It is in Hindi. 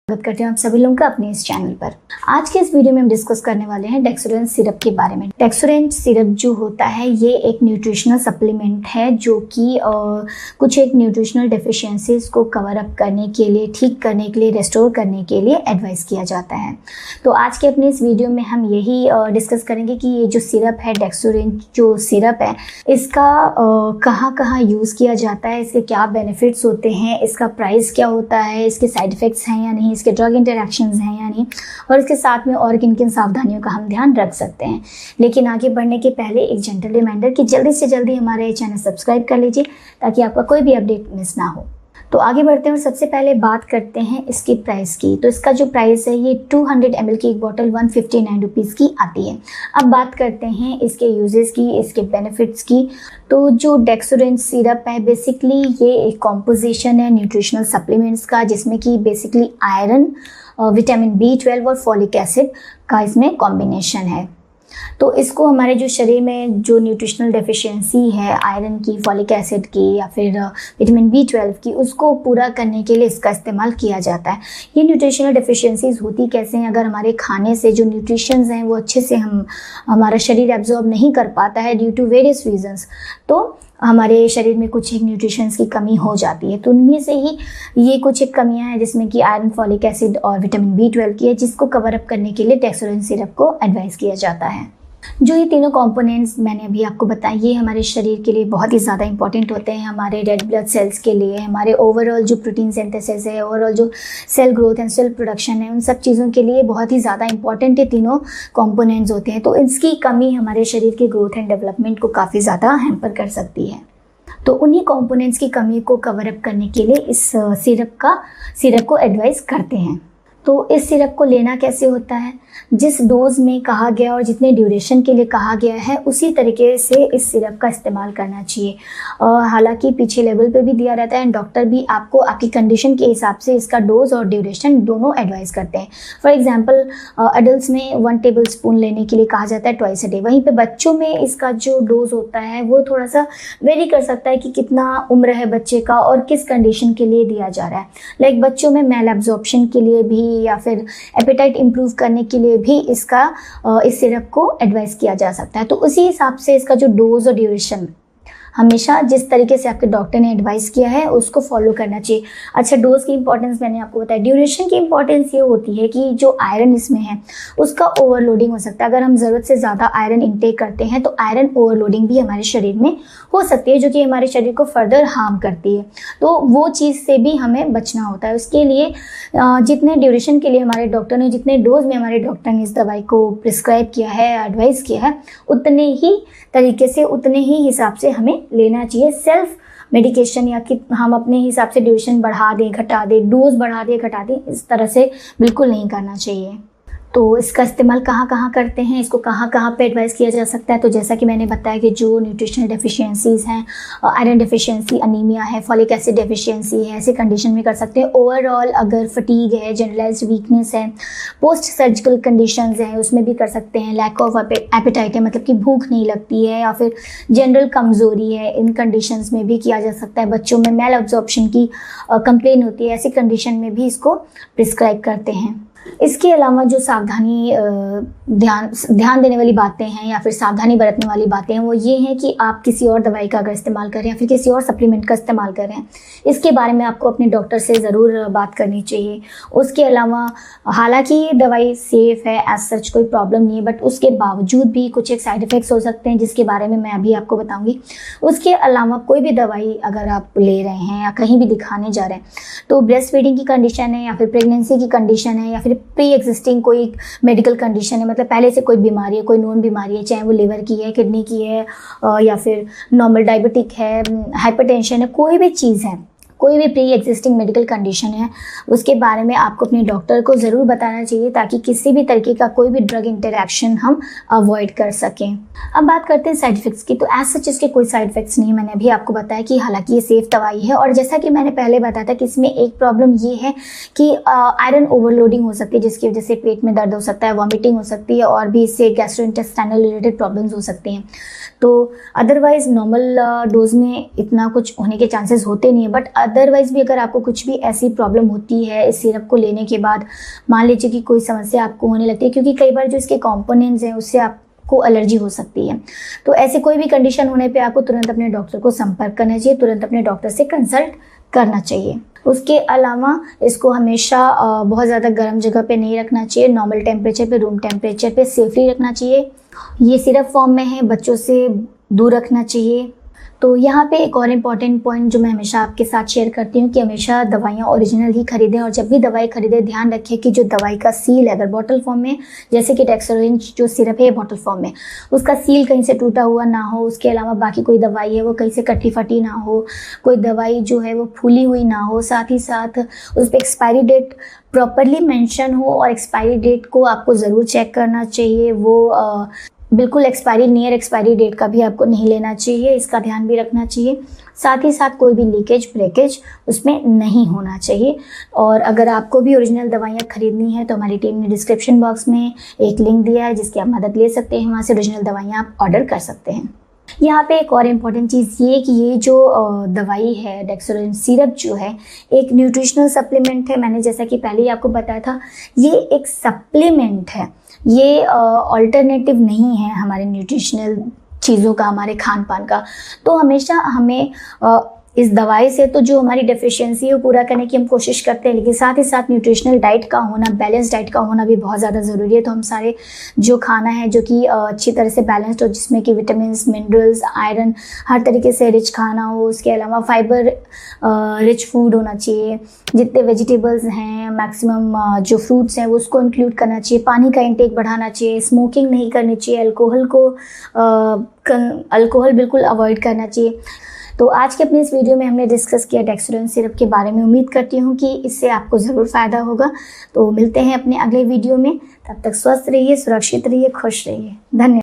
स्वागत करते हैं आप सभी लोगों का अपने इस चैनल पर। आज के इस वीडियो में हम डिस्कस करने वाले हैं डेक्सोरेंट सिरप के बारे में। डेक्सोरेंट सिरप जो होता है ये एक न्यूट्रिशनल सप्लीमेंट है जो कि कुछ एक न्यूट्रिशनल डेफिशिएंसीज को कवर अप करने के लिए, ठीक करने के लिए, रेस्टोर करने के लिए एडवाइस किया जाता है। तो आज के अपने इस वीडियो में हम यही डिस्कस करेंगे कि ये जो सिरप है, डेक्सोरेंट जो सिरप है, इसका कहाँ कहाँ यूज़ किया जाता है, इसके क्या बेनिफिट्स होते हैं, इसका प्राइस क्या होता है, इसके साइड इफ़ेक्ट्स हैं या नहीं, इसके ड्रग इंटरैक्शंस हैं या नहीं, और इसके साथ में और किन किन सावधानियों का हम ध्यान रख सकते हैं। लेकिन आगे बढ़ने के पहले एक जेंटल रिमाइंडर कि जल्दी से जल्दी हमारे चैनल सब्सक्राइब कर लीजिए ताकि आपका कोई भी अपडेट मिस ना हो। तो आगे बढ़ते हैं और सबसे पहले बात करते हैं इसकी प्राइस की। तो इसका जो प्राइस है ये 200 ml की एक बॉटल 159 रुपीज़ की आती है। अब बात करते हैं इसके यूजेस की, इसके बेनिफिट्स की। तो जो डेक्सोरेंट सिरप है बेसिकली ये एक कॉम्पोजिशन है न्यूट्रिशनल सप्लीमेंट्स का, जिसमें कि बेसिकली आयरन, विटामिन B12 और फॉलिक एसिड का इसमें कॉम्बिनेशन है। तो इसको हमारे जो शरीर में जो न्यूट्रिशनल डेफिशिएंसी है आयरन की, फॉलिक एसिड की या फिर विटामिन B12 की, उसको पूरा करने के लिए इसका इस्तेमाल किया जाता है। ये न्यूट्रिशनल डेफिशिएंसीज होती कैसे हैं? अगर हमारे खाने से जो न्यूट्रिशंस हैं वो अच्छे से हमारा शरीर एब्जॉर्ब नहीं कर पाता है ड्यू टू वेरियस रीजंस, तो हमारे शरीर में कुछ एक न्यूट्रिशंस की कमी हो जाती है। तो उनमें से ही ये कुछ एक कमियां हैं जिसमें कि आयरन, फॉलिक एसिड और विटामिन B12 की है, जिसको कवर अप करने के लिए डेक्सोरेंट सिरप को एडवाइस किया जाता है। जो ये तीनों कंपोनेंट्स मैंने अभी आपको बताए ये हमारे शरीर के लिए बहुत ही ज़्यादा इंपॉर्टेंट होते हैं, हमारे रेड ब्लड सेल्स के लिए, हमारे ओवरऑल जो प्रोटीन सिंथेसिस है, ओवरऑल जो cell growth and cell production है, उन सब चीज़ों के लिए बहुत ही ज़्यादा इंपॉर्टेंट ये तीनों कंपोनेंट्स होते हैं। तो इसकी कमी हमारे शरीर के ग्रोथ एंड डेवलपमेंट को काफ़ी ज़्यादा हैम्पर कर सकती है। तो उन्हीं कंपोनेंट्स की कमी को कवर अप करने के लिए इस सिरप को एडवाइस करते हैं। तो इस सिरप को लेना कैसे होता है? जिस डोज में कहा गया और जितने ड्यूरेशन के लिए कहा गया है उसी तरीके से इस सिरप का इस्तेमाल करना चाहिए। हालांकि पीछे लेवल पे भी दिया रहता है एंड डॉक्टर भी आपको आपकी कंडीशन के हिसाब से इसका डोज और ड्यूरेशन दोनों एडवाइस करते हैं। फॉर एग्जांपल एडल्ट्स में 1 टेबल स्पून लेने के लिए कहा जाता है ट्वाइस अ डे। वहीं पे बच्चों में इसका जो डोज होता है वो थोड़ा सा वेरी कर सकता है कि कितना उम्र है बच्चे का और किस कंडीशन के लिए दिया जा रहा है। लाइक बच्चों में मैल एब्जॉर्प्शन के लिए भी या फिर एपेटाइट इम्प्रूव करने के लिए भी इस सिरप को एडवाइस किया जा सकता है। तो उसी हिसाब से इसका जो डोज और ड्यूरेशन हमेशा जिस तरीके से आपके डॉक्टर ने एडवाइस किया है उसको फॉलो करना चाहिए। अच्छा, डोज की इंपॉर्टेंस मैंने आपको बताया। ड्यूरेशन की इंपॉर्टेंस ये होती है कि जो आयरन इसमें है उसका ओवरलोडिंग हो सकता है। अगर हम ज़रूरत से ज़्यादा आयरन इंटेक करते हैं तो आयरन ओवरलोडिंग भी हमारे शरीर में हो सकती है, जो कि हमारे शरीर को फर्दर हार्म करती है। तो वो चीज़ से भी हमें बचना होता है। उसके लिए जितने ड्यूरेशन के लिए हमारे डॉक्टर ने, जितने डोज में हमारे डॉक्टर ने इस दवाई को प्रिस्क्राइब किया है, एडवाइस किया है, उतने ही तरीके से, उतने ही हिसाब से हमें लेना चाहिए। सेल्फ मेडिकेशन या कि हम अपने हिसाब से ड्यूरेशन बढ़ा दें, घटा दें, डोज बढ़ा दें, घटा दें, इस तरह से बिल्कुल नहीं करना चाहिए। तो इसका इस्तेमाल कहाँ कहाँ करते हैं, इसको कहाँ कहाँ पे एडवाइस किया जा सकता है? तो जैसा कि मैंने बताया कि जो न्यूट्रिशनल डेफिशिएंसीज़ हैं, आयरन डेफिशिएंसी, अनीमिया है, फॉलिक एसिड डेफिशिएंसी है, ऐसे कंडीशन में कर सकते हैं। ओवरऑल अगर फटीग है, जनरलाइज्ड वीकनेस है, पोस्ट सर्जिकल कंडीशंस हैं, उसमें भी कर सकते हैं। लैक ऑफ एपेटाइट है, मतलब कि भूख नहीं लगती है, या फिर जनरल कमज़ोरी है, इन कंडीशंस में भी किया जा सकता है। बच्चों में मैल एब्जॉर्प्शन की कंप्लेन होती है, ऐसी कंडीशन में भी इसको प्रिस्क्राइब करते हैं। इसके अलावा जो सावधानी ध्यान देने वाली बातें हैं या फिर सावधानी बरतने वाली बातें हैं वो ये हैं कि आप किसी और दवाई का अगर इस्तेमाल करें या फिर किसी और सप्लीमेंट का इस्तेमाल करें, इसके बारे में आपको अपने डॉक्टर से ज़रूर बात करनी चाहिए। उसके अलावा हालांकि ये दवाई सेफ़ है, एज सच कोई प्रॉब्लम नहीं है, बट उसके बावजूद भी कुछ एक साइड इफ़ेक्ट्स हो सकते हैं जिसके बारे में मैं अभी आपको बताऊँगी। उसके अलावा कोई भी दवाई अगर आप ले रहे हैं या कहीं भी दिखाने जा रहे हैं तो ब्रेस्ट फीडिंग की कंडीशन है या फिर प्रेगनेंसी की कंडीशन है या फिर प्री एग्जिस्टिंग कोई मेडिकल कंडीशन है, मतलब पहले से कोई बीमारी है, कोई नोन बीमारी है, चाहे वो लिवर की है, किडनी की है या फिर नॉर्मल डायबिटिक है, हाइपरटेंशन है, कोई भी चीज़ है, कोई भी प्री एग्जिस्टिंग मेडिकल कंडीशन है, उसके बारे में आपको अपने डॉक्टर को ज़रूर बताना चाहिए ताकि किसी भी तरीके का कोई भी ड्रग इंटरैक्शन हम अवॉइड कर सकें। अब बात करते हैं साइड इफ़ेक्ट्स की। तो एज सच इसके कोई साइड इफ़ेक्ट्स नहीं, मैंने अभी आपको बताया कि हालांकि ये सेफ़ दवाई है। और जैसा कि मैंने पहले बताया था कि इसमें एक प्रॉब्लम ये है कि आयरन ओवरलोडिंग हो सकती है, जिसकी वजह से पेट में दर्द हो सकता है, वॉमिटिंग हो सकती है और भी इससे गैस्ट्रोइंटेस्टाइनल रिलेटेड प्रॉब्लम्स हो सकती हैं। तो अदरवाइज नॉर्मल डोज में इतना कुछ होने के चांसेस होते नहीं है, बट अदरवाइज़ भी अगर आपको कुछ भी ऐसी प्रॉब्लम होती है इस सिरप को लेने के बाद, मान लीजिए कि कोई समस्या आपको होने लगती है, क्योंकि कई बार जो इसके कंपोनेंट्स हैं उससे आपको एलर्जी हो सकती है। तो ऐसे कोई भी कंडीशन होने पे आपको तुरंत अपने डॉक्टर को संपर्क करना चाहिए, तुरंत अपने डॉक्टर से कंसल्ट करना चाहिए। उसके अलावा इसको हमेशा बहुत ज़्यादा गर्म जगह पे नहीं रखना चाहिए, नॉर्मल टेम्परेचर पे, रूम टेम्परेचर पे सेफली रखना चाहिए। ये सिरप फॉर्म में है, बच्चों से दूर रखना चाहिए। तो यहाँ पे एक और इम्पॉर्टेंट पॉइंट जो मैं हमेशा आपके साथ शेयर करती हूँ कि हमेशा दवाइयाँ ओरिजिनल ही खरीदें, और जब भी दवाई खरीदें ध्यान रखें कि जो दवाई का सील है, अगर बॉटल फॉर्म में, जैसे कि डेक्सोरेंट जो सिरप है बॉटल फॉर्म में, उसका सील कहीं से टूटा हुआ ना हो। उसके अलावा बाकी कोई दवाई है वो कहीं से कटी फटी ना हो, कोई दवाई जो है वो फूली हुई ना हो, साथ ही साथ उस पर एक्सपायरी डेट प्रॉपरली मेंशन हो, और एक्सपायरी डेट को आपको ज़रूर चेक करना चाहिए। वो बिल्कुल नियर एक्सपायरी डेट का भी आपको नहीं लेना चाहिए, इसका ध्यान भी रखना चाहिए। साथ ही साथ कोई भी लीकेज ब्रेकेज उसमें नहीं होना चाहिए। और अगर आपको भी ओरिजिनल दवाइयाँ खरीदनी है तो हमारी टीम ने डिस्क्रिप्शन बॉक्स में एक लिंक दिया है जिसकी आप मदद ले सकते हैं, वहाँ से ओरिजिनल दवाइयाँ आप ऑर्डर कर सकते हैं। यहाँ पे एक और इम्पॉर्टेंट चीज़ ये कि ये जो दवाई है डेक्सोरेंट सिरप जो है एक न्यूट्रिशनल सप्लीमेंट है। मैंने जैसा कि पहले ही आपको बताया था, ये एक सप्लीमेंट है, ये ऑल्टरनेटिव नहीं है हमारे न्यूट्रिशनल चीज़ों का, हमारे खान पान का। तो हमेशा हमें इस दवाई से तो जो हमारी डेफिशिएंसी है वो पूरा करने की हम कोशिश करते हैं, लेकिन साथ ही साथ न्यूट्रिशनल डाइट का होना, बैलेंस डाइट का होना भी बहुत ज़्यादा ज़रूरी है। तो हम सारे जो खाना है जो कि अच्छी तरह से बैलेंस्ड हो, जिसमें कि विटामिन, मिनरल्स, आयरन हर तरीके से रिच खाना हो, उसके अलावा फाइबर रिच फूड होना चाहिए। जितने वेजिटेबल्स हैं मैक्सिमम जो फ्रूट्स हैं वो उसको इंक्लूड करना चाहिए। पानी का इंटेक बढ़ाना चाहिए, स्मोकिंग नहीं करनी चाहिए, अल्कोहल बिल्कुल अवॉइड करना चाहिए। तो आज के अपने इस वीडियो में हमने डिस्कस किया डेक्सोरेंट सिरप के बारे में। उम्मीद करती हूँ कि इससे आपको ज़रूर फ़ायदा होगा। तो मिलते हैं अपने अगले वीडियो में, तब तक स्वस्थ रहिए, सुरक्षित रहिए, खुश रहिए। धन्यवाद।